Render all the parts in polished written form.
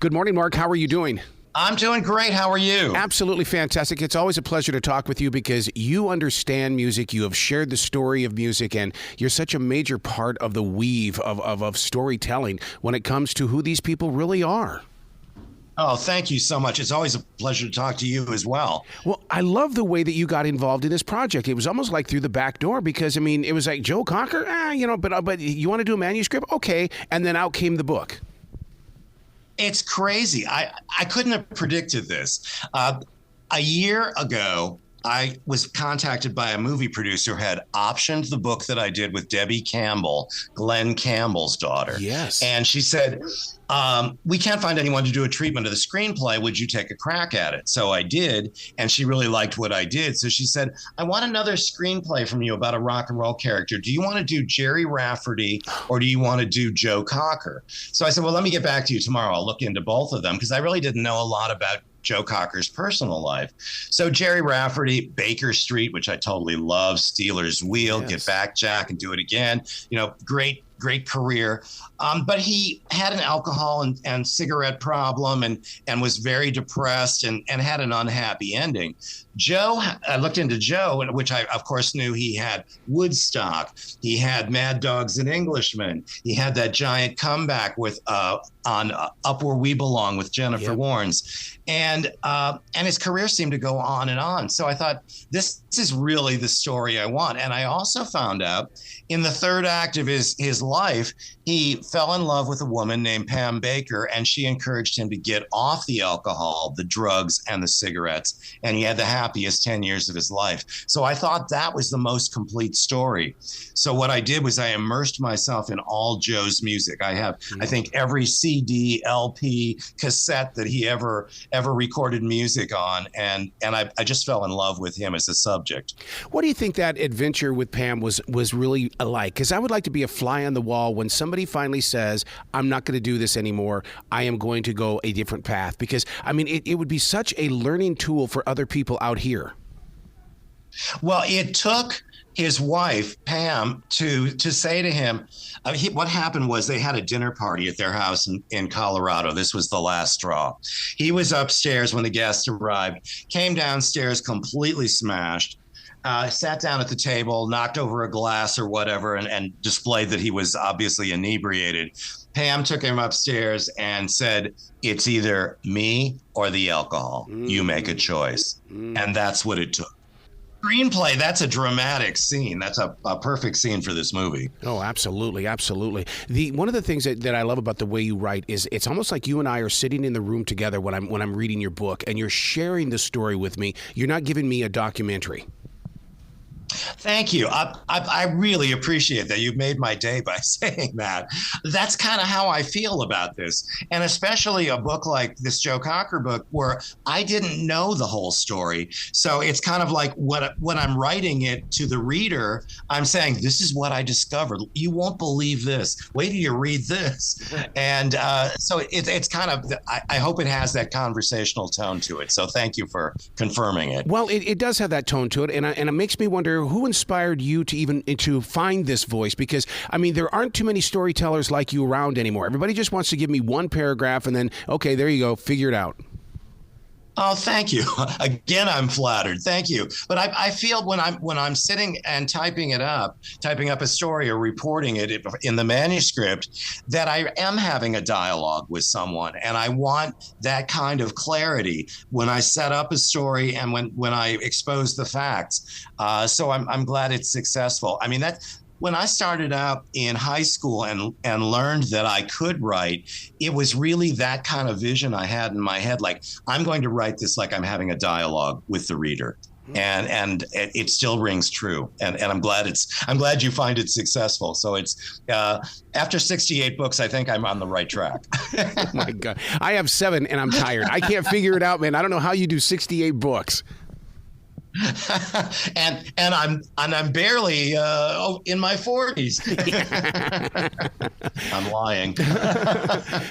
Good morning, Mark. How are you doing? I'm doing great. How are you? Absolutely fantastic. It's always a pleasure to talk with you because you understand music. You have shared the story of music, and you're such a major part of the weave of storytelling when it comes to who these people really are. Oh, thank you so much. It's always a pleasure to talk to you as well. Well, I love the way that you got involved in this project. It was almost like through the back door because, I mean, it was like Joe Cocker, but you want to do a manuscript? Okay. And then out came the book. It's crazy. I couldn't have predicted this. A year ago, I was contacted by a movie producer who had optioned the book that I did with Debbie Campbell, Glenn Campbell's daughter. Yes. And she said, we can't find anyone to do a treatment of the screenplay. Would you take a crack at it? So I did. And she really liked what I did. So she said, I want another screenplay from you about a rock and roll character. Do you want to do Jerry Rafferty or do you want to do Joe Cocker? So I said, well, let me get back to you tomorrow. I'll look into both of them because I really didn't know a lot about Joe Cocker's personal life. So Jerry Rafferty, Baker Street, which I totally love, Steelers Wheel, yes. Get Back Jack and Do It Again. Great career. But he had an alcohol and cigarette problem and was very depressed and had an unhappy ending. Joe, I looked into Joe, which I, of course, knew he had Woodstock. He had Mad Dogs and Englishmen. He had that giant comeback with on Up Where We Belong with Jennifer Warnes. And his career seemed to go on and on. So I thought, this is really the story I want. And I also found out in the third act of his life, he fell in love with a woman named Pam Baker, and she encouraged him to get off the alcohol, the drugs, and the cigarettes. And he had the happiest 10 years of his life. So I thought that was the most complete story. So what I did was I immersed myself in all Joe's music. I have, I think, every CD, LP, cassette that he ever recorded music on. And I just fell in love with him as a subject. What do you think that adventure with Pam was really like? Because I would like to be a fly on the wall when somebody finally says, I'm not going to do this anymore. I am going to go a different path. Because, I mean, it would be such a learning tool for other people out here. Well, it took his wife, Pam, to say to him, what happened was they had a dinner party at their house in Colorado. This was the last straw. He was upstairs when the guests arrived, came downstairs completely smashed, sat down at the table, knocked over a glass or whatever, and displayed that he was obviously inebriated. Pam took him upstairs and said, it's either me or the alcohol. You make a choice. And that's what it took. Screenplay, that's a dramatic scene. That's a perfect scene for this movie. Oh, absolutely, absolutely. One of the things that I love about the way you write is it's almost like you and I are sitting in the room together when I'm reading your book, and you're sharing the story with me. You're not giving me a documentary. Thank you. I really appreciate that. You've made my day by saying that. That's kind of how I feel about this. And especially a book like this Joe Cocker book where I didn't know the whole story. So it's kind of like when I'm writing it to the reader, I'm saying, this is what I discovered. You won't believe this. Wait till you read this. And so it's kind of, I hope it has that conversational tone to it. So thank you for confirming it. Well, it does have that tone to it. And it makes me wonder, who inspired you to find this voice? Because, I mean, there aren't too many storytellers like you around anymore. Everybody just wants to give me one paragraph and then, okay, there you go, figure it out. Oh, thank you. Again, I'm flattered. Thank you. But I feel when I'm sitting and typing up a story or reporting it in the manuscript, that I am having a dialogue with someone, and I want that kind of clarity when I set up a story and when I expose the facts. So I'm glad it's successful. I mean, when I started out in high school and learned that I could write, it was really that kind of vision I had in my head. Like, I'm going to write this like I'm having a dialogue with the reader. And it still rings true. And I'm glad you find it successful. So it's after 68 books, I think I'm on the right track. Oh my God. I have 7 and I'm tired. I can't figure it out, man. I don't know how you do 68 books. and I'm barely in my 40s. I'm lying.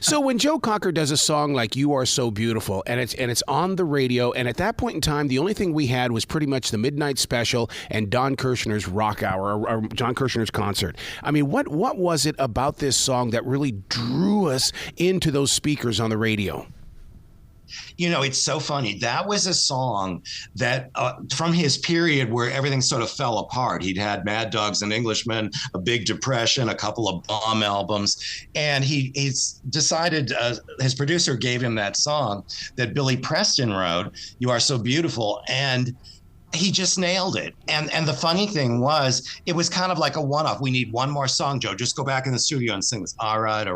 So when Joe Cocker does a song like "You Are So Beautiful" and it's on the radio, and at that point in time, the only thing we had was pretty much the midnight special and Don Kirshner's Rock Hour or John Kirshner's concert. I mean, what was it about this song that really drew us into those speakers on the radio? You know, it's so funny. That was a song that from his period where everything sort of fell apart. He'd had Mad Dogs and Englishmen, a big depression, a couple of bomb albums. And he's decided, his producer gave him that song that Billy Preston wrote, "You Are So Beautiful." And he just nailed it. And the funny thing was, it was kind of like a one-off. We need one more song, Joe. Just go back in the studio and sing this. All right.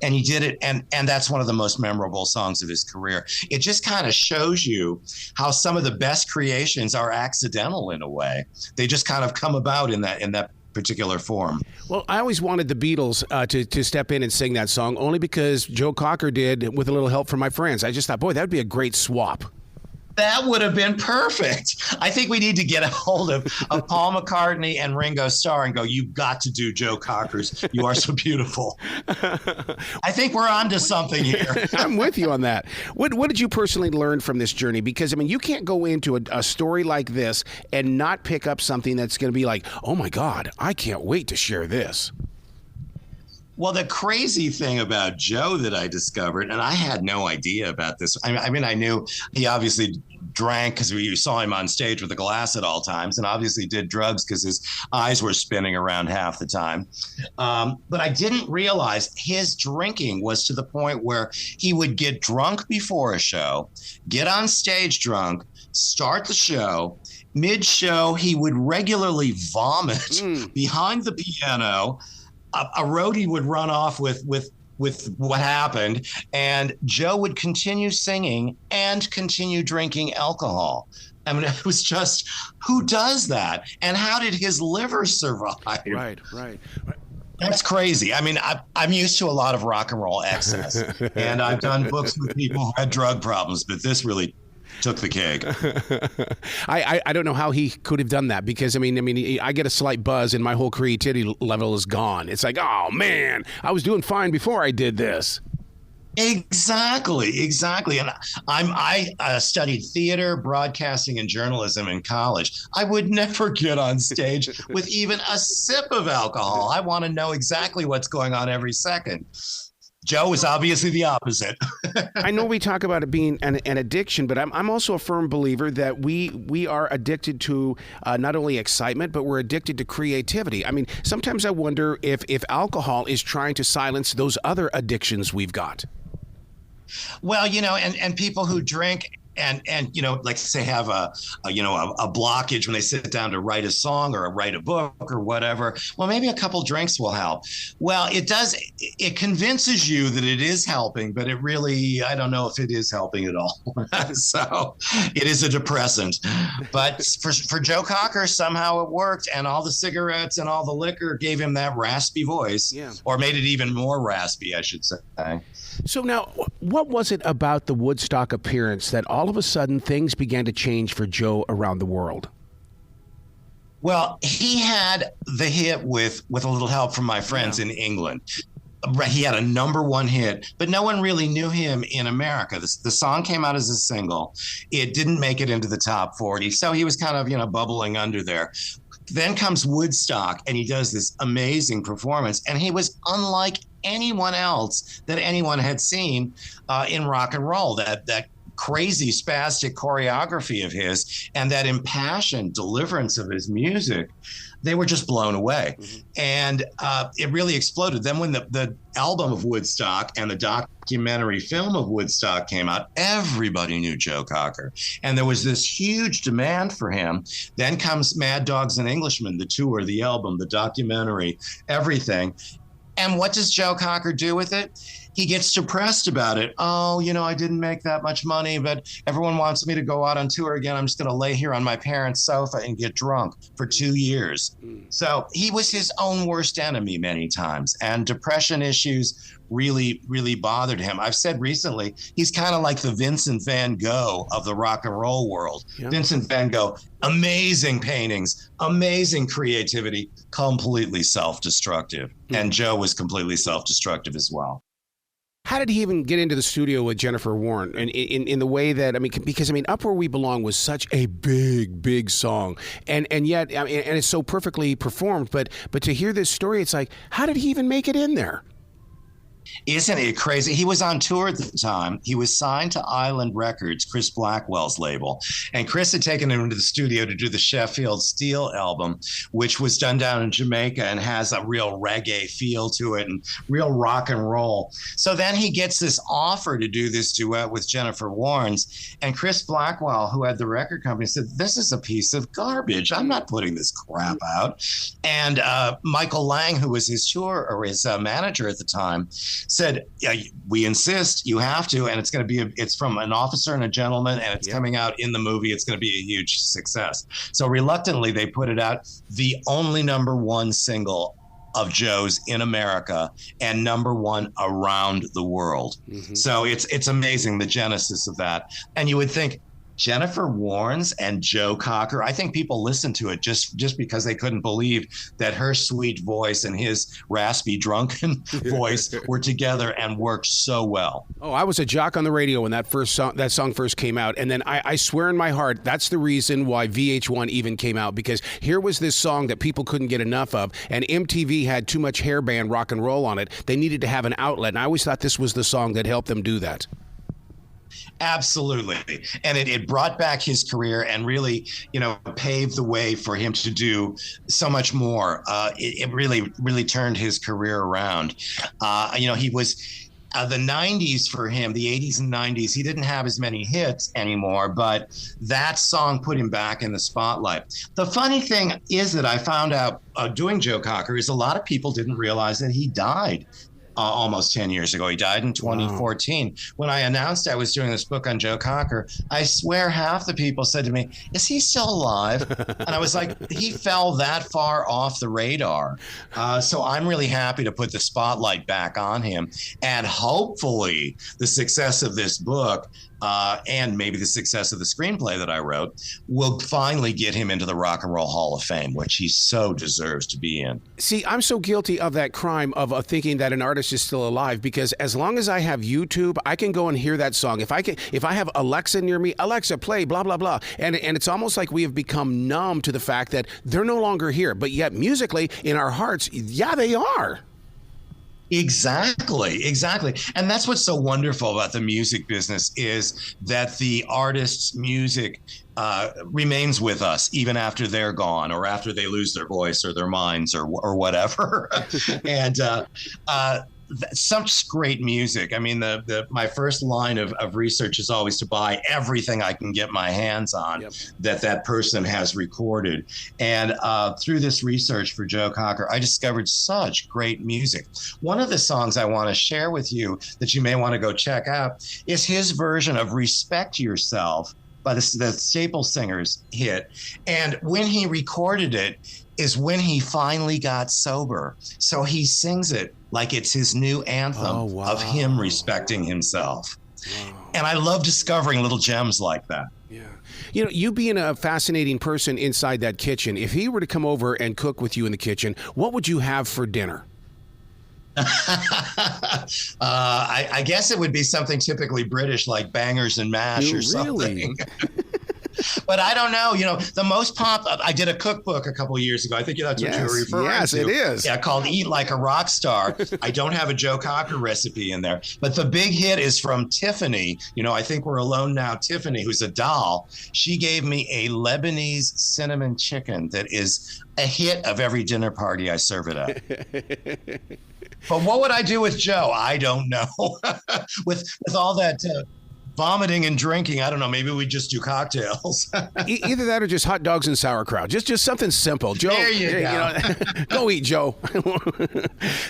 And he did it. And that's one of the most memorable songs of his career. It just kind of shows you how some of the best creations are accidental in a way. They just kind of come about in that particular form. Well, I always wanted the Beatles to step in and sing that song, only because Joe Cocker did with a little help from my friends. I just thought, boy, that would be a great swap. That would have been perfect. I think we need to get a hold of Paul McCartney and Ringo Starr and go, "You've got to do Joe Cocker's "You Are So Beautiful." I think we're onto something here. I'm with you on that. What did you personally learn from this journey? Because, I mean, you can't go into a story like this and not pick up something that's going to be like, oh, my God, I can't wait to share this. Well, the crazy thing about Joe that I discovered, and I had no idea about this. I mean, I knew he obviously drank because we saw him on stage with a glass at all times, and obviously did drugs because his eyes were spinning around half the time. But I didn't realize his drinking was to the point where he would get drunk before a show, get on stage drunk, start the show. Mid-show, he would regularly vomit behind the piano. A roadie would run off with what happened, and Joe would continue singing and continue drinking alcohol. I mean, it was just, who does that? And how did his liver survive? Right. That's crazy. I mean, I'm used to a lot of rock and roll excess, and I've done books with people who had drug problems, but this really took the cake. I don't know how he could have done that, because I mean I get a slight buzz and my whole creativity level is gone. It's like, oh man, I was doing fine before I did this. Exactly. And I studied theater, broadcasting, and journalism in college. I would never get on stage with even a sip of alcohol. I want to know exactly what's going on every second. Joe is obviously the opposite. I know we talk about it being an addiction, but I'm also a firm believer that we are addicted to not only excitement, but we're addicted to creativity. I mean, sometimes I wonder if alcohol is trying to silence those other addictions we've got. Well, you know, and people who drink and you know, like say have a blockage when they sit down to write a song or write a book or whatever. Well, maybe a couple drinks will help. Well, it convinces you that it is helping, but it really, I don't know if it is helping at all. So it is a depressant. But for Joe Cocker, somehow it worked, and all the cigarettes and all the liquor gave him that raspy voice, or made it even more raspy, I should say. So now, what was it about the Woodstock appearance that all of a sudden things began to change for Joe around the world? Well, he had the hit with a little help from my friends in England. He had a #1 hit, but no one really knew him in America. The song came out as a single. It didn't make it into the top 40, so he was kind of, bubbling under there. Then comes Woodstock, and he does this amazing performance, and he was unlike anyone else that anyone had seen in rock and roll. That crazy spastic choreography of his and that impassioned deliverance of his music, they were just blown away. And it really exploded. Then when the album of Woodstock and the documentary film of Woodstock came out, everybody knew Joe Cocker. And there was this huge demand for him. Then comes Mad Dogs and Englishmen, the tour, the album, the documentary, everything. And what does Joe Cocker do with it? he gets depressed about it. Oh, I didn't make that much money, but everyone wants me to go out on tour again. I'm just going to lay here on my parents' sofa and get drunk for 2 years. So he was his own worst enemy many times. And depression issues really, really bothered him. I've said recently, he's kind of like the Vincent van Gogh of the rock and roll world. Yeah. Vincent van Gogh, amazing paintings, amazing creativity, completely self-destructive. And Joe was completely self-destructive as well. How did he even get into the studio with Jennifer Warren? And in the way that, because Up Where We Belong was such a big, big song. And yet, and it's so perfectly performed. But to hear this story, it's like, how did he even make it in there? Isn't it crazy? He was on tour at the time. He was signed to Island Records, Chris Blackwell's label. And Chris had taken him into the studio to do the Sheffield Steel album, which was done down in Jamaica and has a real reggae feel to it and real rock and roll. So then he gets this offer to do this duet with Jennifer Warnes. And Chris Blackwell, who had the record company, said, this is a piece of garbage. I'm not putting this crap out. And Michael Lang, who was his tour or his manager at the time, said, yeah, we insist, you have to, and it's going to be it's from an officer and a gentleman, and it's coming out in the movie. It's going to be a huge success. So reluctantly, they put it out, the only #1 single of Joe's in America and #1 around the world. So it's amazing, the genesis of that. And you would think, Jennifer Warnes and Joe Cocker, I think people listened to it just because they couldn't believe that her sweet voice and his raspy, drunken voice were together and worked so well. Oh, I was a jock on the radio when that song first came out. And then I swear in my heart, that's the reason why VH1 even came out, because here was this song that people couldn't get enough of, and MTV had too much hair band rock and roll on it. They needed to have an outlet, and I always thought this was the song that helped them do that. Absolutely. And it brought back his career and really, paved the way for him to do so much more. It really, really turned his career around. He was the 90s for him, the 80s and 90s, he didn't have as many hits anymore, but that song put him back in the spotlight. The funny thing is that I found out doing Joe Cocker is a lot of people didn't realize that he died almost 10 years ago. He died in 2014. Wow. When I announced I was doing this book on Joe Cocker, I swear half the people said to me, is he still alive? And I was like, he fell that far off the radar. So I'm really happy to put the spotlight back on him. And hopefully the success of this book and maybe the success of the screenplay that I wrote will finally get him into the Rock and Roll Hall of Fame, which he so deserves to be in. See, I'm so guilty of that crime of thinking that an artist is still alive, because as long as I have YouTube, I can go and hear that song. If I have Alexa near me, Alexa, play blah blah blah, and it's almost like we have become numb to the fact that they're no longer here, but yet musically in our hearts, yeah, they are. Exactly. And that's what's so wonderful about the music business, is that the artist's music remains with us even after they're gone, or after they lose their voice or their minds or whatever. And such great music. I mean, my first line of research is always to buy everything I can get my hands on that person has recorded. And through this research for Joe Cocker, I discovered such great music. One of the songs I want to share with you that you may want to go check out is his version of Respect Yourself by the Staple Singers hit. And when he recorded it is when he finally got sober. So he sings it like it's his new anthem of him respecting himself. Wow. And I love discovering little gems like that. Yeah. You being a fascinating person inside that kitchen, if he were to come over and cook with you in the kitchen, what would you have for dinner? I guess it would be something typically British, like bangers and mash or something. But I don't know. The most I did a cookbook a couple of years ago. I think that's what you were referring to. Yes, it is. Yeah, called Eat Like a Rock Star. I don't have a Joe Cocker recipe in there. But the big hit is from Tiffany. I think we're alone now. Tiffany, who's a doll, she gave me a Lebanese cinnamon chicken that is a hit of every dinner party I serve it at. But what would I do with Joe? I don't know. with all that vomiting and drinking. I don't know. Maybe we just do cocktails. Either that or just hot dogs and sauerkraut. Just something simple. Joe, there you go. Go eat, Joe.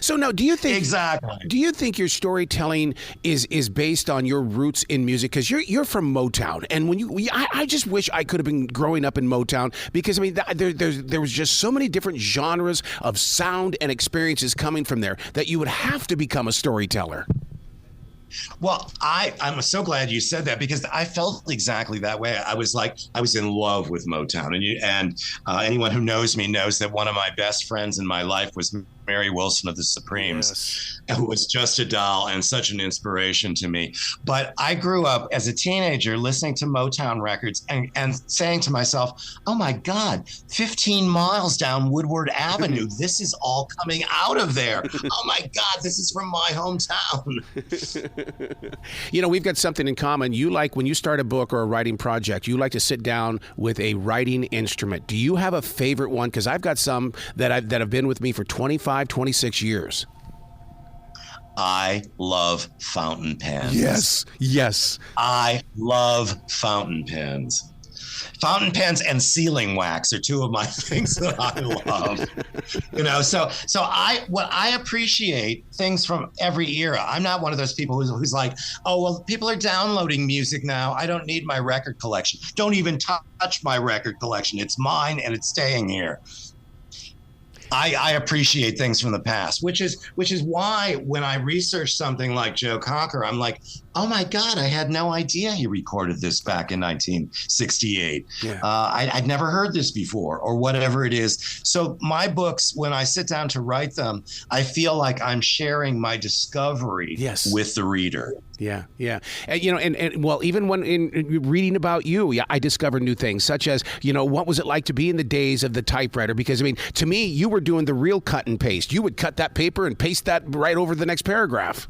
So now, do you think your storytelling is based on your roots in music? Because you're from Motown, and I just wish I could have been growing up in Motown, because I mean there was just so many different genres of sound and experiences coming from there that you would have to become a storyteller. Well, I'm so glad you said that, because I felt exactly that way. I was in love with Motown, and anyone who knows me knows that one of my best friends in my life was Mary Wilson of the Supremes, who was just a doll and such an inspiration to me. But I grew up as a teenager listening to Motown records and saying to myself, oh my God, 15 miles down Woodward Avenue, this is all coming out of there. Oh my God, this is from my hometown. We've got something in common. You like, when you start a book or a writing project, you like to sit down with a writing instrument. Do you have a favorite one? Because I've got some that have been with me for 25, 26 years. I love fountain pens. Yes. I love fountain pens. Fountain pens and sealing wax are two of my things that I love. So I appreciate things from every era. I'm not one of those people who's like, oh, well, people are downloading music now. I don't need my record collection. Don't even touch my record collection. It's mine and it's staying here. I appreciate things from the past, which is why when I research something like Joe Cocker, I'm like, oh my God, I had no idea he recorded this back in 1968. Yeah. I'd never heard this before, or whatever it is. So my books, when I sit down to write them, I feel like I'm sharing my discovery with the reader. Yeah. And well, even when in reading about you, I discovered new things, such as, what was it like to be in the days of the typewriter? Because, I mean, to me, you were doing the real cut and paste. You would cut that paper and paste that right over the next paragraph.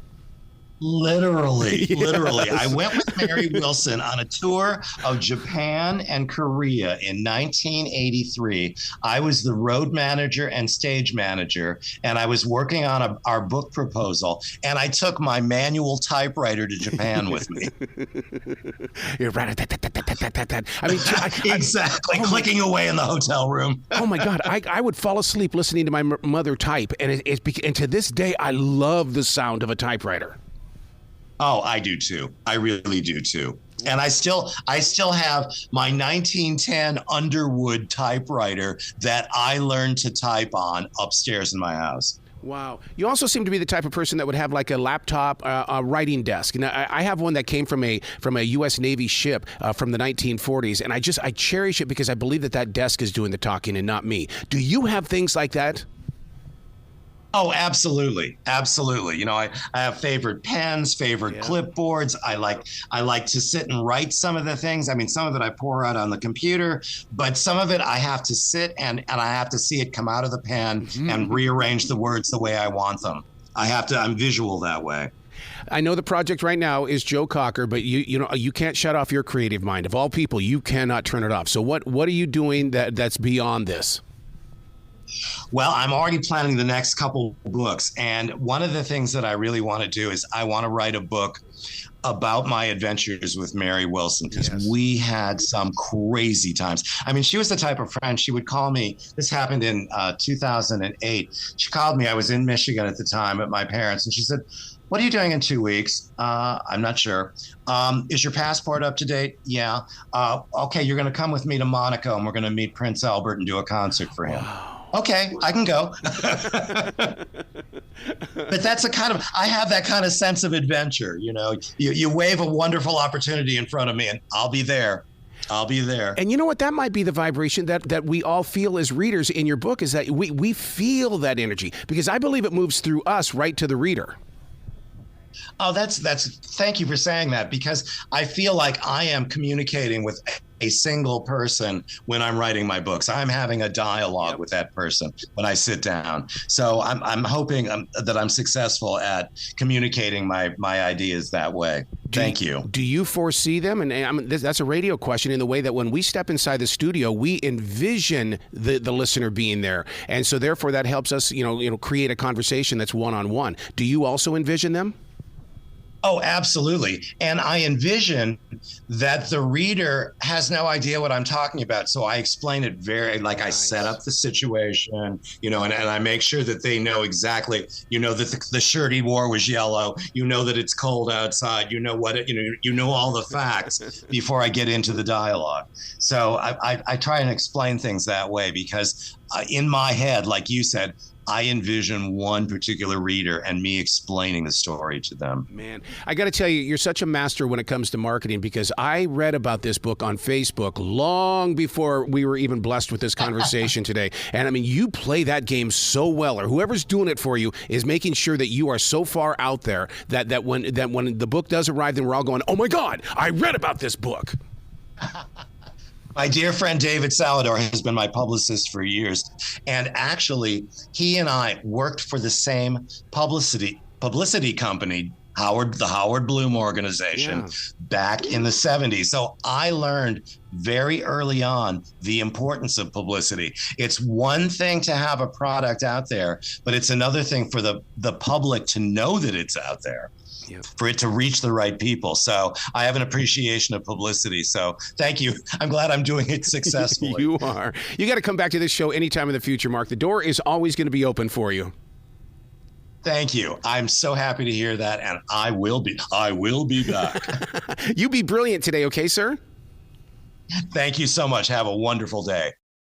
Literally. I went with Mary Wilson on a tour of Japan and Korea in 1983. I was the road manager and stage manager, and I was working on our book proposal, and I took my manual typewriter to Japan with me. You're right. I mean, exactly. Clicking away in the hotel room. Oh my God. I would fall asleep listening to my mother type, and and to this day, I love the sound of a typewriter. Oh, I do too. I really do too. And I still have my 1910 Underwood typewriter that I learned to type on upstairs in my house. Wow. You also seem to be the type of person that would have like a laptop writing desk. Now, I have one that came from a U.S. Navy ship from the 1940s, and I cherish it because I believe that desk is doing the talking and not me. Do you have things like that? Oh, absolutely. I have favorite pens, favorite clipboards. I like to sit and write some of the things. I mean, some of it I pour out on the computer, but some of it I have to sit and I have to see it come out of the pen and rearrange the words the way I want them. I'm visual that way. I know the project right now is Joe Cocker, but you can't shut off your creative mind. Of all people, you cannot turn it off. So what are you doing that's beyond this? Well, I'm already planning the next couple books. And one of the things that I really want to do is I want to write a book about my adventures with Mary Wilson, because we had some crazy times. I mean, she was the type of friend, she would call me. This happened in 2008. She called me. I was in Michigan at the time at my parents', and she said, what are you doing in 2 weeks? I'm not sure. Is your passport up to date? Yeah. Okay, you're going to come with me to Monaco, and we're going to meet Prince Albert and do a concert for him. Wow. Okay, I can go. But that's I have that kind of sense of adventure. You wave a wonderful opportunity in front of me and I'll be there. And you know what? That might be the vibration that we all feel as readers in your book, is that we feel that energy, because I believe it moves through us right to the reader. Oh, thank you for saying that, because I feel like I am communicating with a single person when I'm writing my books. I'm having a dialogue with that person when I sit down. So I'm hoping that I'm successful at communicating my ideas that way. Thank you. Do you foresee them? And that's a radio question, in the way that when we step inside the studio, we envision the listener being there. And so therefore that helps us, create a conversation that's one-on-one. Do you also envision them? Oh, absolutely. And I envision that the reader has no idea what I'm talking about. So I explain it very, like I set Nice. up the situation, and I make sure that they know exactly, that the shirt he wore was yellow, that it's cold outside, all the facts before I get into the dialogue. So I try and explain things that way because in my head, like you said, I envision one particular reader and me explaining the story to them. Man, I got to tell you, you're such a master when it comes to marketing because I read about this book on Facebook long before we were even blessed with this conversation today. And I mean, you play that game so well, or whoever's doing it for you is making sure that you are so far out there that when the book does arrive, then we're all going, oh my God, I read about this book. My dear friend David Salador has been my publicist for years. And actually, he and I worked for the same publicity company, the Howard Bloom organization, back in the 70s. So I learned very early on the importance of publicity. It's one thing to have a product out there, but it's another thing for the public to know that it's out there. For it to reach the right people. So I have an appreciation of publicity. So thank you. I'm glad I'm doing it successfully. You are. You got to come back to this show anytime in the future, Mark. The door is always going to be open for you. Thank you. I'm so happy to hear that. And I will be back. You be brilliant today, okay, sir? Thank you so much. Have a wonderful day.